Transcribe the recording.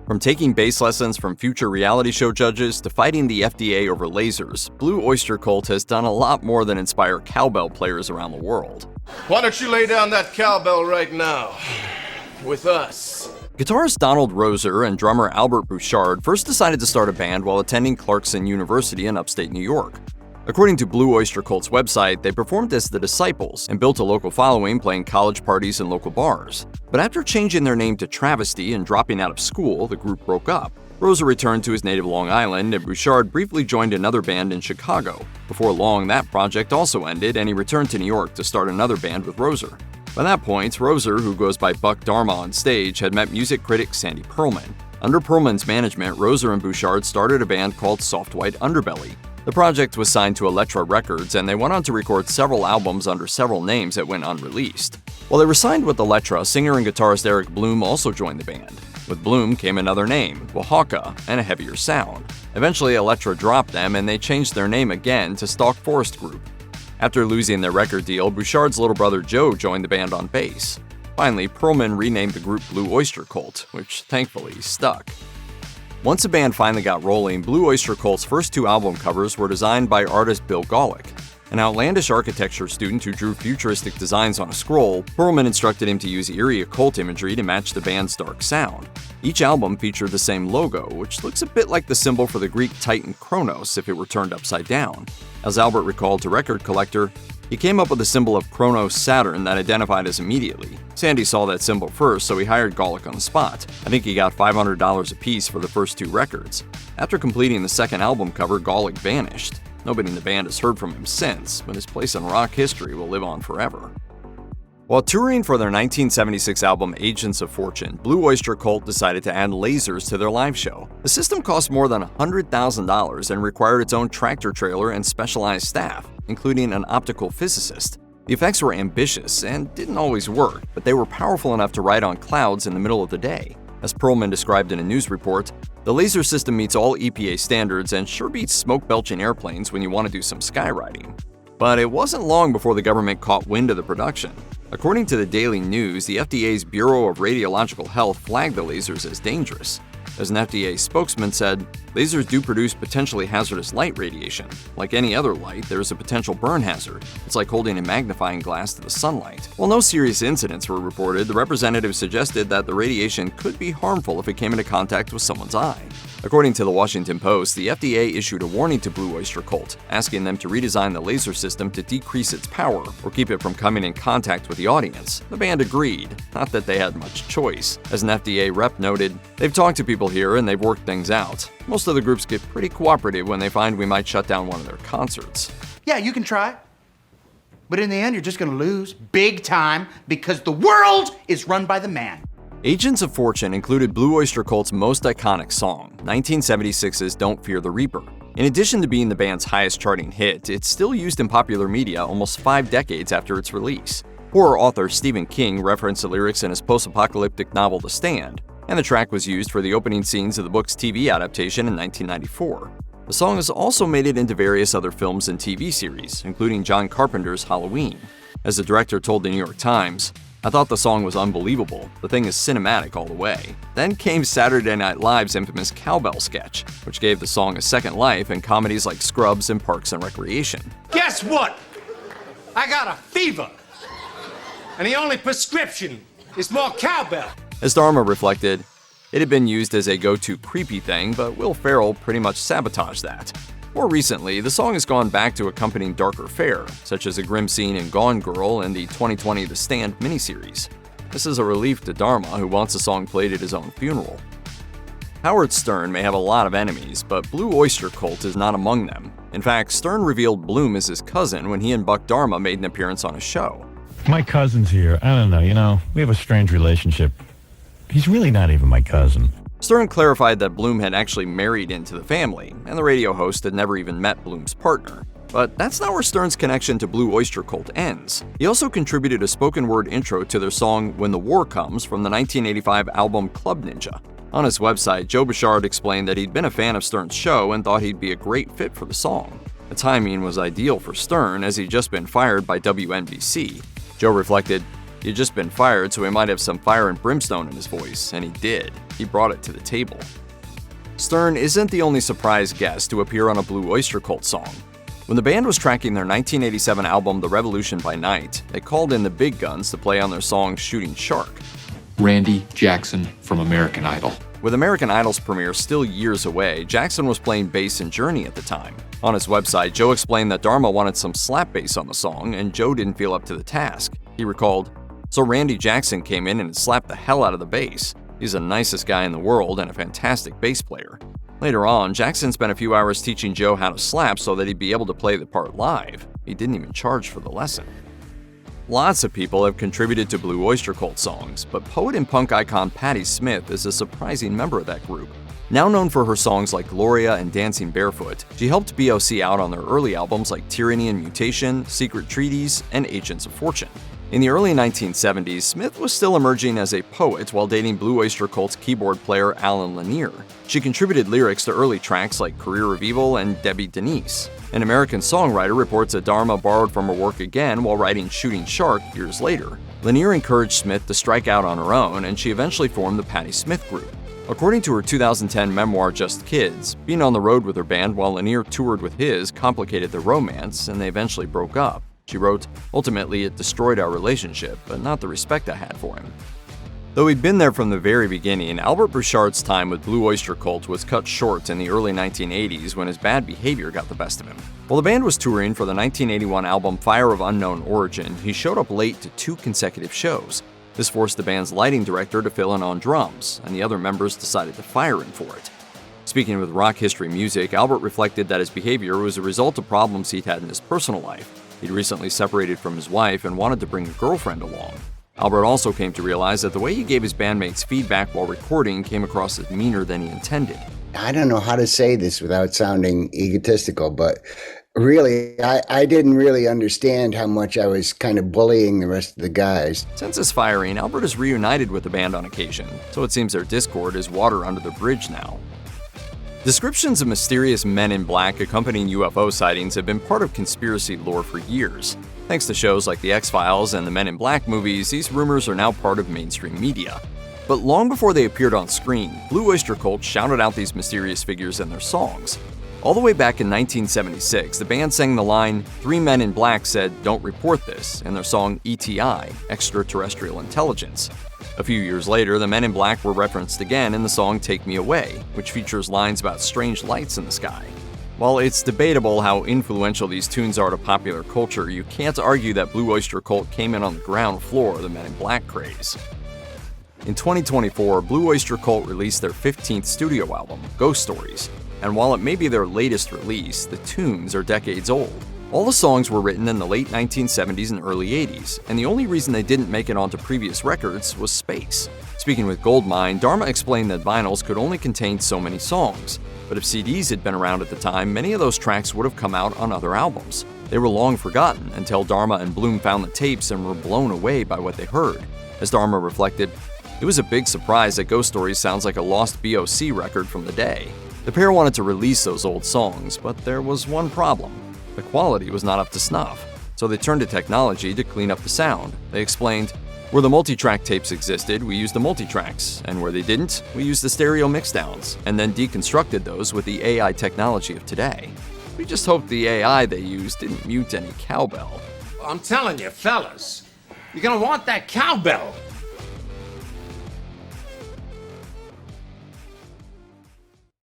From taking bass lessons from future reality show judges to fighting the FDA over lasers, Blue Öyster Cult has done a lot more than inspire cowbell players around the world. Why don't you lay down that cowbell right now? With us. Guitarist Donald Roser and drummer Albert Bouchard first decided to start a band while attending Clarkson University in upstate New York. According to Blue Öyster Cult's website, they performed as the Disciples and built a local following playing college parties and local bars. But after changing their name to Travesty and dropping out of school, the group broke up. Roser returned to his native Long Island, and Bouchard briefly joined another band in Chicago. Before long, that project also ended, and he returned to New York to start another band with Roser. By that point, Roser, who goes by Buck Dharma on stage, had met music critic Sandy Pearlman. Under Pearlman's management, Roser and Bouchard started a band called Soft White Underbelly. The project was signed to Elektra Records, and they went on to record several albums under several names that went unreleased. While they were signed with Elektra, singer and guitarist Eric Bloom also joined the band. With Bloom came another name, Oaxaca, and a heavier sound. Eventually, Elektra dropped them, and they changed their name again to Stalk Forest Group. After losing their record deal, Bouchard's little brother Joe joined the band on bass. Finally, Pearlman renamed the group Blue Öyster Cult, which thankfully stuck. Once the band finally got rolling, Blue Öyster Cult's first two album covers were designed by artist Bill Golick. An outlandish architecture student who drew futuristic designs on a scroll, Pearlman instructed him to use eerie occult imagery to match the band's dark sound. Each album featured the same logo, which looks a bit like the symbol for the Greek titan Kronos if it were turned upside down. As Albert recalled to Record Collector, he came up with the symbol of Kronos Saturn that identified us immediately. Sandy saw that symbol first, so he hired Golick on the spot. I think he got $500 apiece for the first two records. After completing the second album cover, Golick vanished. Nobody in the band has heard from him since, but his place in rock history will live on forever. While touring for their 1976 album Agents of Fortune, Blue Öyster Cult decided to add lasers to their live show. The system cost more than $100,000 and required its own tractor trailer and specialized staff, including an optical physicist. The effects were ambitious and didn't always work, but they were powerful enough to ride on clouds in the middle of the day. As Pearlman described in a news report, the laser system meets all EPA standards and sure beats smoke-belching airplanes when you want to do some skywriting. But it wasn't long before the government caught wind of the production. According to the Daily News, the FDA's Bureau of Radiological Health flagged the lasers as dangerous. As an FDA spokesman said, lasers do produce potentially hazardous light radiation. Like any other light, there is a potential burn hazard. It's like holding a magnifying glass to the sunlight. While no serious incidents were reported, the representative suggested that the radiation could be harmful if it came into contact with someone's eye. According to the Washington Post, the FDA issued a warning to Blue Öyster Cult, asking them to redesign the laser system to decrease its power or keep it from coming in contact with the audience. The band agreed, not that they had much choice. As an FDA rep noted, "They've talked to people here and they've worked things out. Most of the groups get pretty cooperative when they find we might shut down one of their concerts." Yeah, you can try. But in the end, you're just gonna lose big time because the world is run by the man. Agents of Fortune included Blue Öyster Cult's most iconic song, 1976's Don't Fear the Reaper. In addition to being the band's highest charting hit, it's still used in popular media almost 5 decades after its release. Horror author Stephen King referenced the lyrics in his post-apocalyptic novel The Stand, and the track was used for the opening scenes of the book's TV adaptation in 1994. The song has also made it into various other films and TV series, including John Carpenter's Halloween. As the director told the New York Times, "I thought the song was unbelievable. The thing is cinematic all the way." Then came Saturday Night Live's infamous cowbell sketch, which gave the song a second life in comedies like Scrubs and Parks and Recreation. Guess what? I got a fever. And the only prescription is more cowbell. As Dharma reflected, it had been used as a go-to creepy thing, but Will Ferrell pretty much sabotaged that. More recently, the song has gone back to accompanying darker fare, such as a grim scene in Gone Girl and the 2020 The Stand miniseries. This is a relief to Dharma, who wants the song played at his own funeral. Howard Stern may have a lot of enemies, but Blue Öyster Cult is not among them. In fact, Stern revealed Bloom as his cousin when he and Buck Dharma made an appearance on his show. My cousin's here. I don't know, we have a strange relationship. He's really not even my cousin. Stern clarified that Bloom had actually married into the family, and the radio host had never even met Bloom's partner. But that's not where Stern's connection to Blue Öyster Cult ends. He also contributed a spoken word intro to their song When the War Comes from the 1985 album Club Ninja. On his website, Joe Bouchard explained that he'd been a fan of Stern's show and thought he'd be a great fit for the song. The timing was ideal for Stern, as he'd just been fired by WNBC. Joe reflected, He had just been fired, so he might have some fire and brimstone in his voice, and he did. He brought it to the table. Stern isn't the only surprise guest to appear on a Blue Öyster Cult song. When the band was tracking their 1987 album The Revolution by Night, they called in the big guns to play on their song Shooting Shark. Randy Jackson from American Idol. With American Idol's premiere still years away, Jackson was playing bass in Journey at the time. On his website, Joe explained that Dharma wanted some slap bass on the song, and Joe didn't feel up to the task. He recalled, "So Randy Jackson came in and slapped the hell out of the bass. He's the nicest guy in the world and a fantastic bass player." Later on, Jackson spent a few hours teaching Joe how to slap so that he'd be able to play the part live. He didn't even charge for the lesson. Lots of people have contributed to Blue Öyster Cult songs, but poet and punk icon Patti Smith is a surprising member of that group. Now known for her songs like Gloria and Dancing Barefoot, she helped BOC out on their early albums like Tyranny and Mutation, Secret Treaties, and Agents of Fortune. In the early 1970s, Smith was still emerging as a poet while dating Blue Öyster Cult's keyboard player Alan Lanier. She contributed lyrics to early tracks like Career of Evil and Debbie Denise. An American songwriter reports that Dharma borrowed from her work again while writing Shooting Shark years later. Lanier encouraged Smith to strike out on her own, and she eventually formed the Patti Smith Group. According to her 2010 memoir Just Kids, being on the road with her band while Lanier toured with his complicated their romance, and they eventually broke up. She wrote, "Ultimately, it destroyed our relationship, but not the respect I had for him." Though he'd been there from the very beginning, Albert Bouchard's time with Blue Öyster Cult was cut short in the early 1980s when his bad behavior got the best of him. While the band was touring for the 1981 album Fire of Unknown Origin, he showed up late to 2 consecutive shows. This forced the band's lighting director to fill in on drums, and the other members decided to fire him for it. Speaking with Rock History Music, Albert reflected that his behavior was a result of problems he'd had in his personal life. He'd recently separated from his wife and wanted to bring a girlfriend along. Albert also came to realize that the way he gave his bandmates feedback while recording came across as meaner than he intended. I don't know how to say this without sounding egotistical, but really, I didn't really understand how much I was kind of bullying the rest of the guys. Since his firing, Albert has reunited with the band on occasion, so it seems their discord is water under the bridge now. Descriptions of mysterious men in black accompanying UFO sightings have been part of conspiracy lore for years. Thanks to shows like The X-Files and the Men in Black movies, these rumors are now part of mainstream media. But long before they appeared on screen, Blue Öyster Cult shouted out these mysterious figures in their songs. All the way back in 1976, the band sang the line, "3 men in black said, 'Don't report this,' in their song ETI, Extraterrestrial Intelligence. A few years later, the Men in Black were referenced again in the song Take Me Away, which features lines about strange lights in the sky. While it's debatable how influential these tunes are to popular culture, you can't argue that Blue Öyster Cult came in on the ground floor of the Men in Black craze. In 2024, Blue Öyster Cult released their 15th studio album, Ghost Stories, and while it may be their latest release, the tunes are decades old. All the songs were written in the late 1970s and early 80s, and the only reason they didn't make it onto previous records was space. Speaking with Goldmine, Dharma explained that vinyls could only contain so many songs, but if CDs had been around at the time, many of those tracks would have come out on other albums. They were long forgotten until Dharma and Bloom found the tapes and were blown away by what they heard. As Dharma reflected, "It was a big surprise that Ghost Stories sounds like a lost BOC record from the day." The pair wanted to release those old songs, but there was one problem. The quality was not up to snuff, so they turned to technology to clean up the sound. They explained, "Where the multi-track tapes existed, we used the multi-tracks, and where they didn't, we used the stereo mixdowns, and then deconstructed those with the AI technology of today. We just hoped the AI they used didn't mute any cowbell." I'm telling you, fellas, you're gonna want that cowbell.